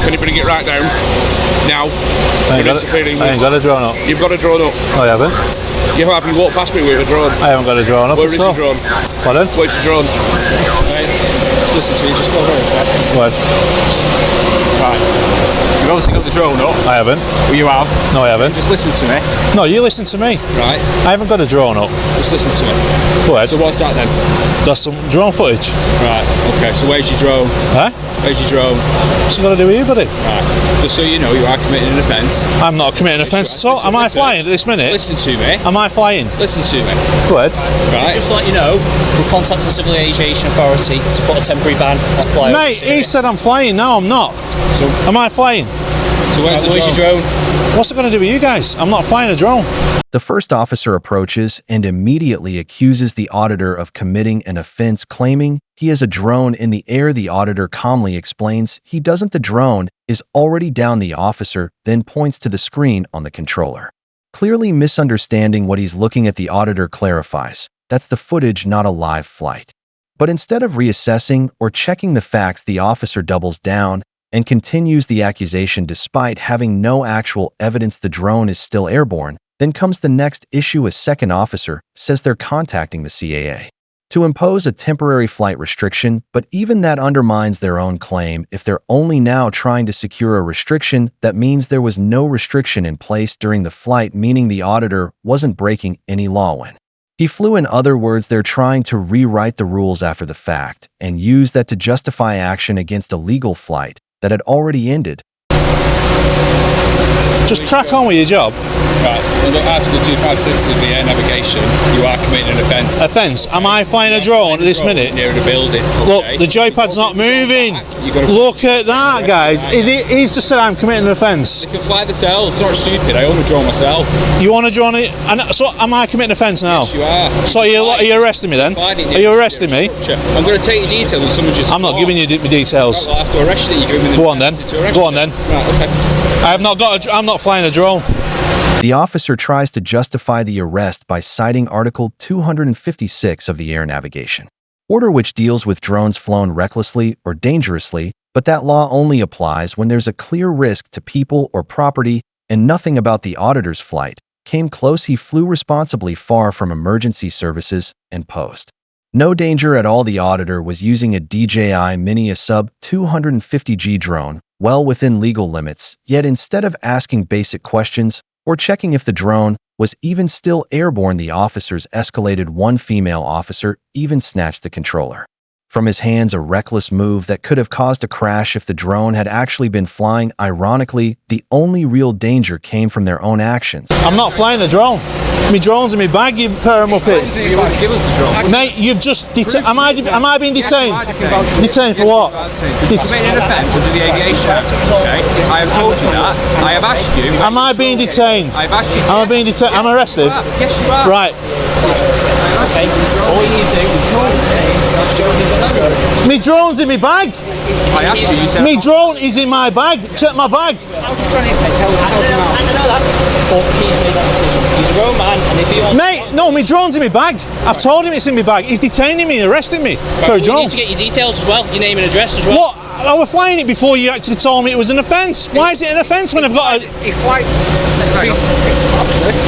Can you bring it right down? Now. I ain't got a drone up. You've got a drone up. I haven't. You have. You walked past me with a drone. I haven't got a drone up. Where is your drone? Pardon? Where's your drone? Right. Just listen to me. Just go over a sec. What? Right. You've obviously got the drone up. I haven't. Well, you have. No, I haven't. Just listen to me. No, you listen to me. Right. I haven't got a drone up. Just listen to me. Go ahead. So what's that then? That's some drone footage. Right. Okay. So where's your drone? Huh? Where's your drone? What's it got to do with you, buddy? Right. Just so you know, you are committing an offence. I'm not committing an offence at all. Am I flying at this minute? Listen to me. Am I flying? Listen to me. Go ahead. Right. Just to let you know, we'll contact the Civil Aviation Authority to put a temporary ban on flying. Mate, he said I'm flying. No, I'm not. So am I flying? So where's your drone? What's it going to do with you guys? I'm not flying a drone. The first officer approaches and immediately accuses the auditor of committing an offense, claiming he has a drone in the air. The auditor calmly explains he doesn't. The drone is already down. The officer then points to the screen on the controller. Clearly misunderstanding what he's looking at, the auditor clarifies that's the footage, not a live flight. But instead of reassessing or checking the facts, the officer doubles down and continues the accusation despite having no actual evidence the drone is still airborne. Then comes the next issue. A second officer says they're contacting the CAA to impose a temporary flight restriction, but even that undermines their own claim. If they're only now trying to secure a restriction, that means there was no restriction in place during the flight, meaning the auditor wasn't breaking any law when he flew. In other words, they're trying to rewrite the rules after the fact and use that to justify action against a legal flight that had already ended. Just crack on with your job. Right. Under Article 256 of the air navigation, you are committing an offence. Offence? Am I flying a drone at this minute? Near the building. Look, the joypad's not moving. Look at that, guys. He's just said I'm committing an offence. They can fly themselves. It's not stupid. I own a drone myself. You want a drone? So am I committing an offence now? Yes, you are. So are you arresting me then? Are you arresting me? I'm going to take your details and someone just... I'm not giving you the details. I'll have to arrest you. Go on then. Go on then. Right, okay. I'm not flying a drone. The officer tries to justify the arrest by citing Article 256 of the Air Navigation Order, which deals with drones flown recklessly or dangerously, but that law only applies when there's a clear risk to people or property, and nothing about the auditor's flight came close. He flew responsibly, far from emergency services, and posed no danger at all. The auditor was using a DJI Mini, a sub-250G drone, well within legal limits, yet instead of asking basic questions or checking if the drone was even still airborne, the officers escalated. One female officer even snatched the controller from his hands, a reckless move that could have caused a crash if the drone had actually been flying. Ironically, the only real danger came from their own actions. I'm not flying a drone. My drone's in my bag, you pair of muppets. You want to give us the drone? Mate, you've just detained. Am I being detained? Detained for what? Committing an offence under the Aviation Act. Okay. I have told you that. I have asked you. Am I being detained? I've asked you. Am I being detained? Am I arrested? Yes, you are. Right. Okay, all you need to do is show us his drone. My drone's in my bag. I asked you. You said. My drone is in my bag. Check my bag. I was just trying to say, I know that. But he's made that decision. He's a grown man, and if he wants... Mate, no, my drone's in my bag. I've told him it's in my bag. He's detaining me, arresting me for a drone. You need to get your details as well, your name and address as well. What? I was flying it before you actually told me it was an offence. Why is it an offence when I've got a...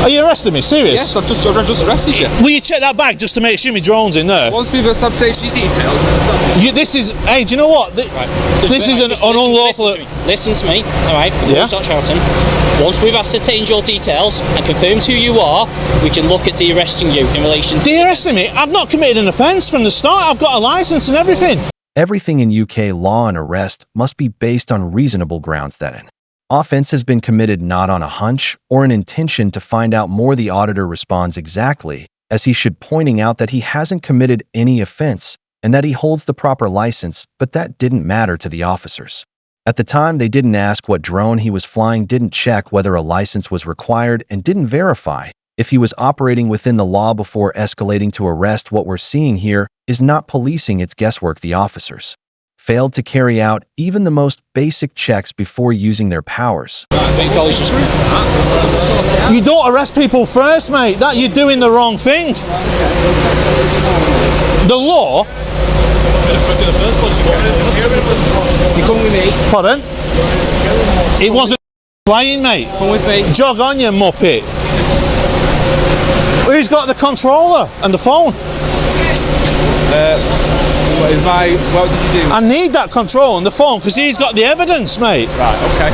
Are you arresting me? Serious? Yes, I've just arrested you. Will you check that bag just to make sure my drone's in there? Once we've got safety details. This is... Hey, do you know what? This is an unlawful... Listen to me, alright? Yeah? Start shouting. Once we've ascertained your details and confirmed who you are, we can look at de-arresting you in relation to... De-arresting me? I've not committed an offence from the start. I've got a licence and everything. Everything in UK law and arrest must be based on reasonable grounds that an offense has been committed, not on a hunch or an intention to find out more. The auditor responds exactly as he should, pointing out that he hasn't committed any offense and that he holds the proper license, but that didn't matter to the officers. At the time, they didn't ask what drone he was flying, didn't check whether a license was required, and didn't verify if he was operating within the law before escalating to arrest. What we're seeing here is not policing, it's guesswork. The officers failed to carry out even the most basic checks before using their powers. You don't arrest people first, mate. That you're doing the wrong thing. The law... You come with me. Pardon? It wasn't flying, mate. Come with me. Jog on, you muppet. Who's got the controller and the phone? What did you do? I need that control and the phone because he's got the evidence, mate. Right, okay.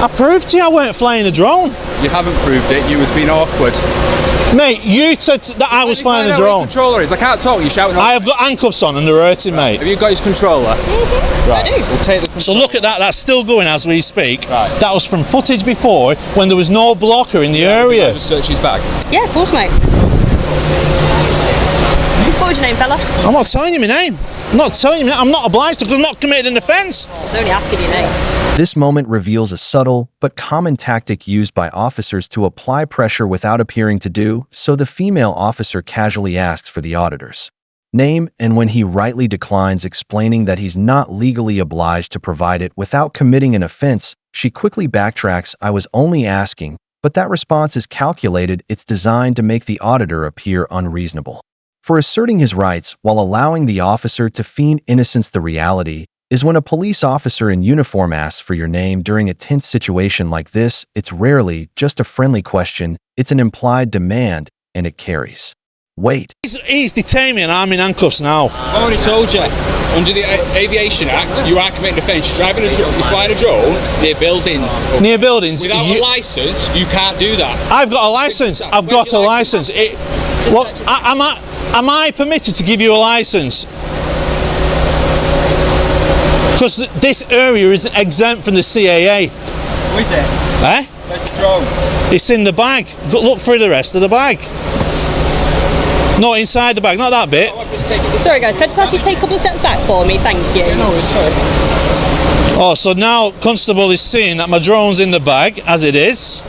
I proved to you I weren't flying a drone. You haven't proved it, you was being awkward. Mate, you said that I was flying a drone. Controller is. I can't talk, you're shouting. I have got handcuffs on and they're hurting, mate. Have you got his controller? Right, I do. we'll take the controller. So look at that, that's still going as we speak. Right. That was from footage before when there was no blocker in the Can area. I just search his bag? Yeah, of course, mate. What was your name, fella? I'm not telling you my name. I'm not telling you my name. I'm not obliged to because I'm not committed an offence. I was only asking your name. This moment reveals a subtle but common tactic used by officers to apply pressure without appearing to do, so the female officer casually asks for the auditor's name, and when he rightly declines, explaining that he's not legally obliged to provide it without committing an offense, she quickly backtracks, "I was only asking," but that response is calculated. It's designed to make the auditor appear unreasonable. For asserting his rights while allowing the officer to feign innocence, the reality is when a police officer in uniform asks for your name during a tense situation like this, it's rarely just a friendly question, it's an implied demand, and it carries weight. He's detained me and I'm in handcuffs now. I've already told you, under the Aviation Act, you are committing offence. You're driving you're flying a drone near buildings. Near buildings. Without a licence, you can't do that. I've got a licence. I've got a licence. Am I permitted to give you a licence? Because this area is exempt from the CAA. Where is it? Eh? Where's the drone? It's in the bag. Look through the rest of the bag. Not inside the bag, not that bit. Oh, I've just taken this. Sorry, guys, can I just ask you to take a couple of steps back for me? Thank you. No, it's sorry. Oh, so now Constable is seeing that my drone's in the bag, as it is.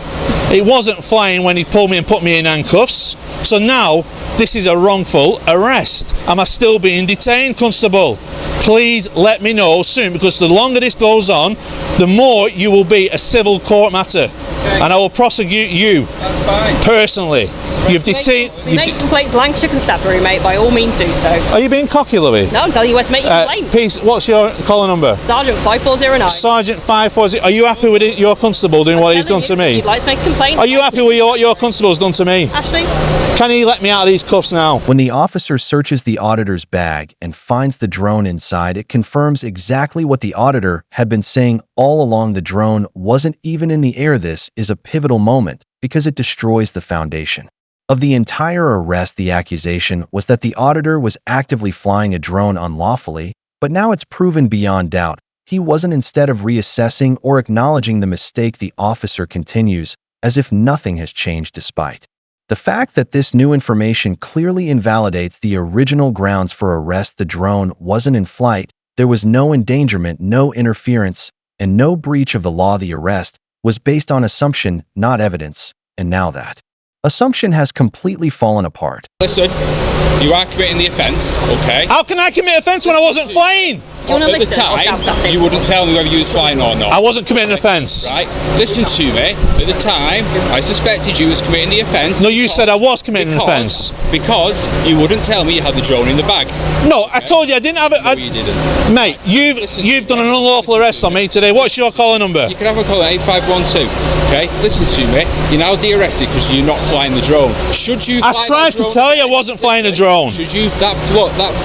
It wasn't flying when he pulled me and put me in handcuffs. So now, this is a wrongful arrest. Am I still being detained, Constable? Please let me know soon, because the longer this goes on, the more you will be a civil court matter. Okay. And I will prosecute you. That's fine. Personally. You've detained... We make complaints Lancashire Constabulary, mate, by all means do so. Are you being cocky, Louis? No, I'm telling you where to make your complaint. Peace, what's your collar number? Sergeant 5409. Sergeant 540. Are you happy with your constable doing what he's done to me? If you'd like to make a complaint... Are you happy with what your constable's done to me? Ashley? Can he let me out of these cuffs now? When the officer searches the auditor's bag and finds the drone inside, it confirms exactly what the auditor had been saying all along. The drone wasn't even in the air. This is a pivotal moment because it destroys the foundation of the entire arrest. The accusation was that the auditor was actively flying a drone unlawfully, but now it's proven beyond doubt he wasn't. Instead of reassessing or acknowledging the mistake, the officer continues as if nothing has changed, despite the fact that this new information clearly invalidates the original grounds for arrest. The drone wasn't in flight, there was no endangerment, no interference, and no breach of the law. The arrest was based on assumption, not evidence, and now that assumption has completely fallen apart. Listen, you are committing the offence, okay? How can I commit offence when I wasn't flying? Do you want to At the listen or shout at time, him? you wouldn't tell me whether you was flying or not. I wasn't committing an offence. Right? Listen to me. At the time, I suspected you was committing the offence. No, you said I was committing an offence. Because you wouldn't tell me you had the drone in the bag. No, I told you I didn't have it. No, you didn't. Mate, you've done an unlawful arrest on me today. What's your collar number? You can have a call at 8512. Okay? Listen to me. You're now de-arrested because you're not flying the drone. Should you? I tried to tell you I wasn't flying a drone. Should you that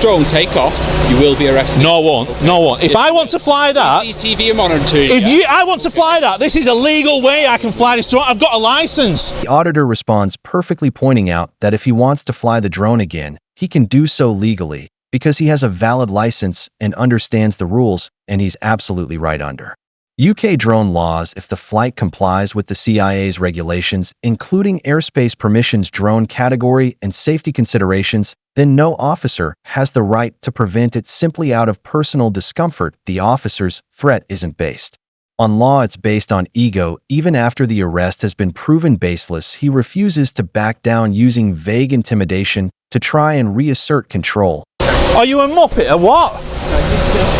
drone take off? You will be arrested. No, I won't. Okay. No, I won't. If I want to fly that, CCTV are monitoring. I want to fly that, this is a legal way I can fly this drone. I've got a license. The auditor responds, perfectly pointing out that if he wants to fly the drone again, he can do so legally because he has a valid license and understands the rules, and he's absolutely right. Under UK drone laws, if the flight complies with the CIA's regulations, including airspace permissions, drone category, and safety considerations, then no officer has the right to prevent it simply out of personal discomfort. The officer's threat isn't based on law, it's based on ego. Even after the arrest has been proven baseless, he refuses to back down, using vague intimidation to try and reassert control. Are you a muppet or what?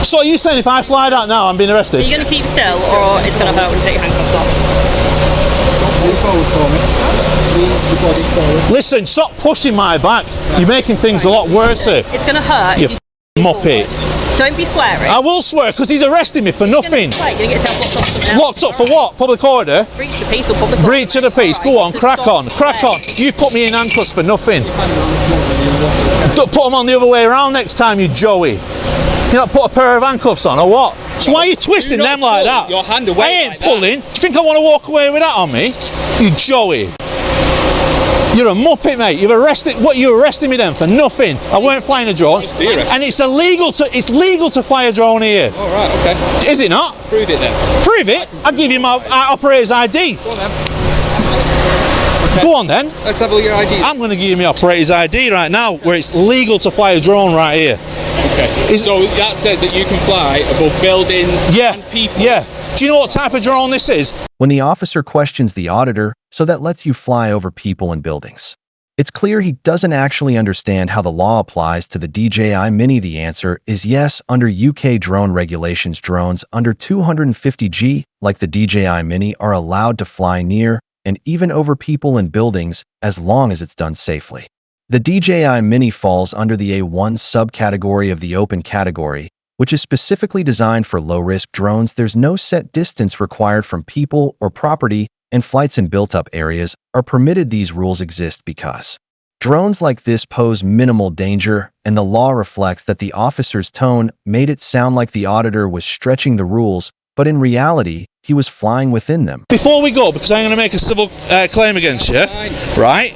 So are you saying if I fly that now, I'm being arrested? Are you going to keep still, or it's going to hurt when you take your handcuffs off? Listen, stop pushing my back. You're making things a lot worse here. It's going to hurt. You Muppet. Don't be swearing. I will swear because he's arresting me for nothing. You're gonna get yourself locked up for something else. Locked up for what? Public order? Breach the peace or public order. Breach of the peace. Go on, Just crack stop on, crack on. swearing. You've put me in handcuffs for nothing. Don't put them on the other way around next time, you Joey. You not put a pair of handcuffs on or what? So why are you twisting Do not them like pull that? your hand away I ain't like that. pulling. Do you think I want to walk away with that on me? You Joey. You're a muppet, mate. You've arrested. What you arresting me then for nothing? I weren't flying a drone, Just be arrested. and it's illegal to. It's legal to fly a drone here. All right, okay. Is it not? Prove it then. Prove it. I'll give you my operator's ID. Go on then. Go on then. Let's have a look at your IDs. I'm going to give you my operator's ID right now, where it's legal to fly a drone right here. Okay. So that says that you can fly above buildings Yeah. and people. Yeah. Do you know what type of drone this is? When the officer questions the auditor, so that lets you fly over people and buildings. It's clear he doesn't actually understand how the law applies to the DJI Mini. The answer is yes. Under UK drone regulations, drones under 250G, like the DJI Mini, are allowed to fly near and even over people and buildings as long as it's done safely. The DJI Mini falls under the A1 subcategory of the open category, which is specifically designed for low-risk drones. There's no set distance required from people or property, and flights in built-up areas are permitted. These rules exist because drones like this pose minimal danger, and the law reflects that the officer's tone made it sound like the auditor was stretching the rules, but in reality, he was flying within them. Before we go, because I'm going to make a civil claim against you, right?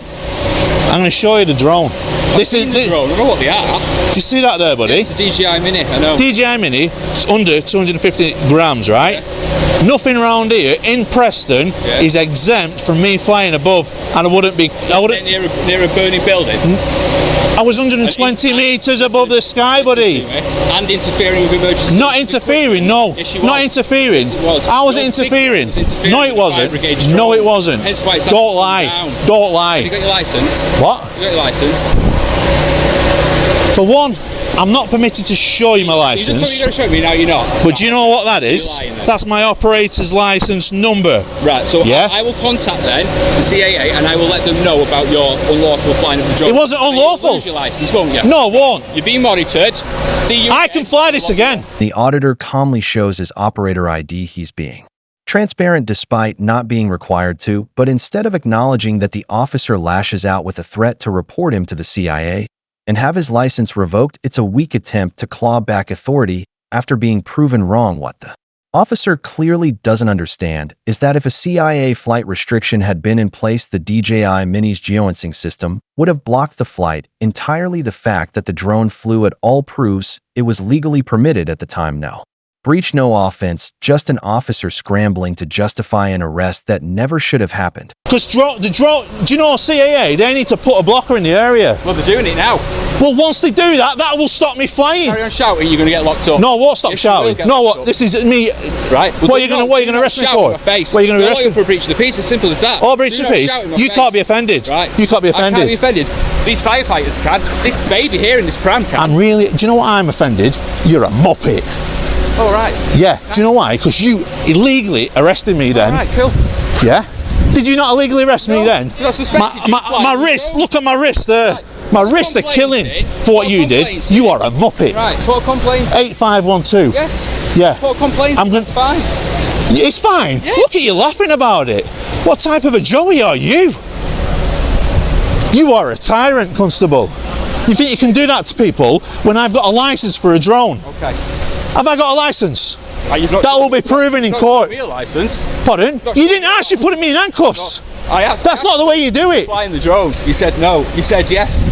I'm going to show you the drone. This is The drone. I don't know what they are. Do you see that there, buddy? It's a DJI Mini. I know. DJI Mini, it's under 250 grams, right? Nothing round here in Preston Yeah. is exempt from me flying above, and I wouldn't. near a burning building. I was 120 meters above the sky, buddy. And interfering with emergency. Not interfering, no. Yes, you Not was. interfering. Yes, it was. I wasn't Your signal interfering. was interfering No, with it the fire wasn't. brigade's No, drone. it wasn't. Hence why it's Don't lie. down. Don't Have lie. you got your license? What? You got your license? For one, I'm not permitted to show you my You just told me license. you're going to show me, now you're not. But do you know what that is? You're lying then. That's my operator's license number. Right, so Yeah. I will contact then the CAA and I will let them know about your unlawful flying of the drone. It wasn't And unlawful. You'll lose your license, won't you? No, it won't. You're being monitored. See you. I can fly this again. The auditor calmly shows his operator ID. He's being transparent despite not being required to, but instead of acknowledging that the officer lashes out with a threat to report him to the CIA and have his license revoked, it's a weak attempt to claw back authority after being proven wrong. What the officer clearly doesn't understand is that if a CIA flight restriction had been in place, the DJI Mini's geofencing system would have blocked the flight entirely. The fact that the drone flew at all proves it was legally permitted at the time. No breach, no offense, just an officer scrambling to justify an arrest that never should have happened. Because the drone, do you know CAA? They need to put a blocker in the area. Well, they're doing it now. Well, once they do that, that will stop me flying. Carry on shouting, you're going to get locked up. No, I won't stop Yes, you will shouting. get No, locked what? up. This is me. Right. Well, What are you going to arrest me shout for? in my face. What are you going to You're arrest lawyer me for a breach of the peace? As simple as that. Oh, breach Do of not peace. shout in my You face. can't be offended. Right. You can't be offended. I can't be offended. These firefighters can. This baby here in this pram can. I'm really. Do you know what I'm offended? You're a muppet. All right. Yeah. Do you know why? Because you illegally arrested me then. All right, cool. Yeah. Did you not illegally arrest me then? you're not suspected, you fly My on the wrist. drone. Look at my wrist there. My wrists are killing complaint in. for what Put a you did. complaint in. You are a muppet. Right, put a complaint. 8512. Yes. Yeah. Put a complaint. I'm gonna- That's fine. It's fine. Yeah. Look at you laughing about it. What type of a Joey are you? You are a tyrant, Constable. You think you can do that to people when I've got a license for a drone? Okay. Have I got a license? You've not, That will be proven in not court. got a real license. Pardon? You didn't actually put me in handcuffs. I have. That's not the way you do it. Flying the drone. You said no. You said yes.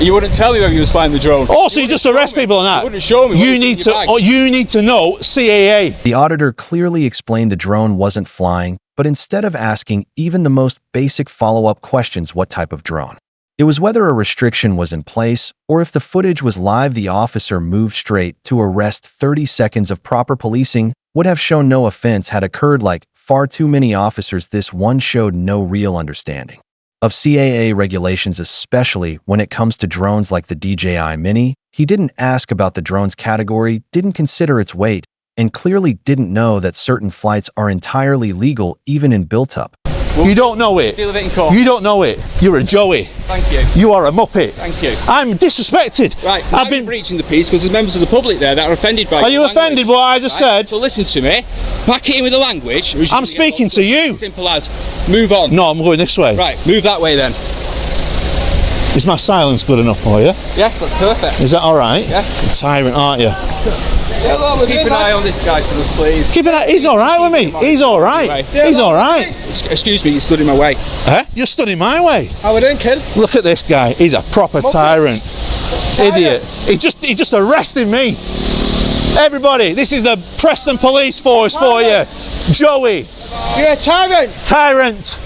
You wouldn't tell me whether you was flying the drone. Also, you just arrest people on You that. wouldn't show me. You need to. Oh, you need to know CAA. The auditor clearly explained the drone wasn't flying, but instead of asking even the most basic follow-up questions, what type of drone it was, whether a restriction was in place, or if the footage was live, the officer moved straight to arrest. 30 seconds of proper policing would have shown no offense had occurred. Like far too many officers, this one showed no real understanding of CAA regulations, especially when it comes to drones like the DJI Mini. He didn't ask about the drone's category, didn't consider its weight, and clearly didn't know that certain flights are entirely legal even in built-up. You don't know it. Deal with it in court. You don't know it. You're a Joey. Thank you. You are a muppet. Thank you. I'm disrespected. Right, now I've been. you're breaching the peace because there's members of the public there that are offended by Are you your offended language. by what I just said? So listen to me. Back it in with the language. or you're I'm gonna get speaking locked to up. you. Simple as. Move on. No, I'm going this way. Right, move that way then. Is my silence good enough for you? Yes, that's perfect. Is that all right? Yeah. You're a tyrant, aren't you? Keep an eye on this guy for us, please. Keep it. He's all right with me. He's all right. He's all right. Excuse me, you stood in my way. Huh? You're stood in my way. How we doing, kid? Look at this guy. He's a proper tyrant. Idiot. He just arrested me. Everybody, this is the Preston Police Force for you. Joey. You're a tyrant.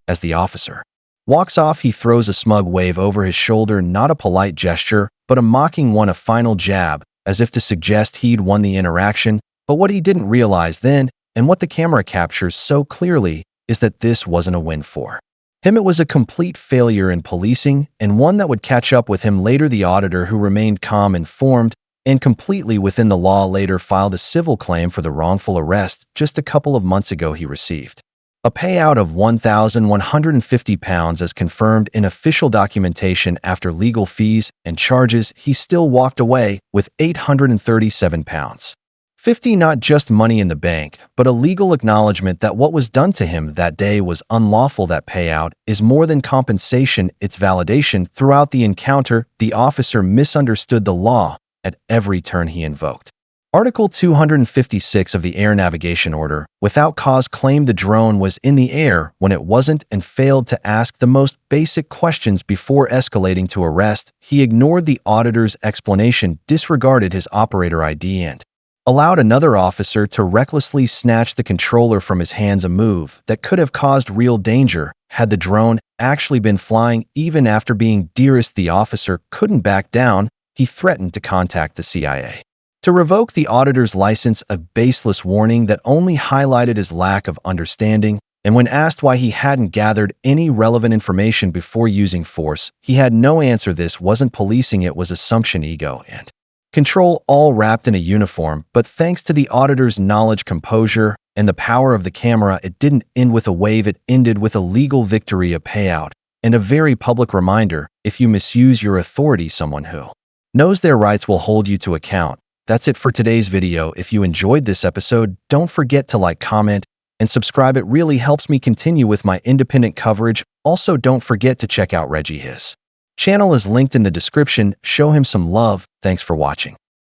As the officer walks off, he throws a smug wave over his shoulder, not a polite gesture, but a mocking one, a final jab, as if to suggest he'd won the interaction. But what he didn't realize then, and what the camera captures so clearly, is that this wasn't a win for him. It was a complete failure in policing, and one that would catch up with him later. The auditor, who remained calm, informed, and completely within the law, later filed a civil claim for the wrongful arrest just a couple of months ago. He received a payout of £1,150 as confirmed in official documentation. After legal fees and charges, he still walked away with £837.50, not just money in the bank, but a legal acknowledgement that what was done to him that day was unlawful. That payout is more than compensation, it's validation. Throughout the encounter, the officer misunderstood the law at every turn he invoked Article 256 of the Air Navigation Order, without cause, claimed the drone was in the air when it wasn't, and failed to ask the most basic questions before escalating to arrest. He ignored the auditor's explanation, disregarded his operator ID, and allowed another officer to recklessly snatch the controller from his hands, a move that could have caused real danger had the drone actually been flying. Even after being dearest, the officer couldn't back down. He threatened to contact the CIA to revoke the auditor's license, a baseless warning that only highlighted his lack of understanding. And when asked why he hadn't gathered any relevant information before using force, he had no answer. This wasn't policing, it was assumption, ego, and control, all wrapped in a uniform. But thanks to the auditor's knowledge, composure, and the power of the camera, it didn't end with a wave, it ended with a legal victory, a payout, and a very public reminder: if you misuse your authority, someone who knows their rights will hold you to account. That's it for today's video. If you enjoyed this episode, don't forget to like, comment, and subscribe. It really helps me continue with my independent coverage. Also, don't forget to check out Reggie. His channel is linked in the description. Show him some love. Thanks for watching.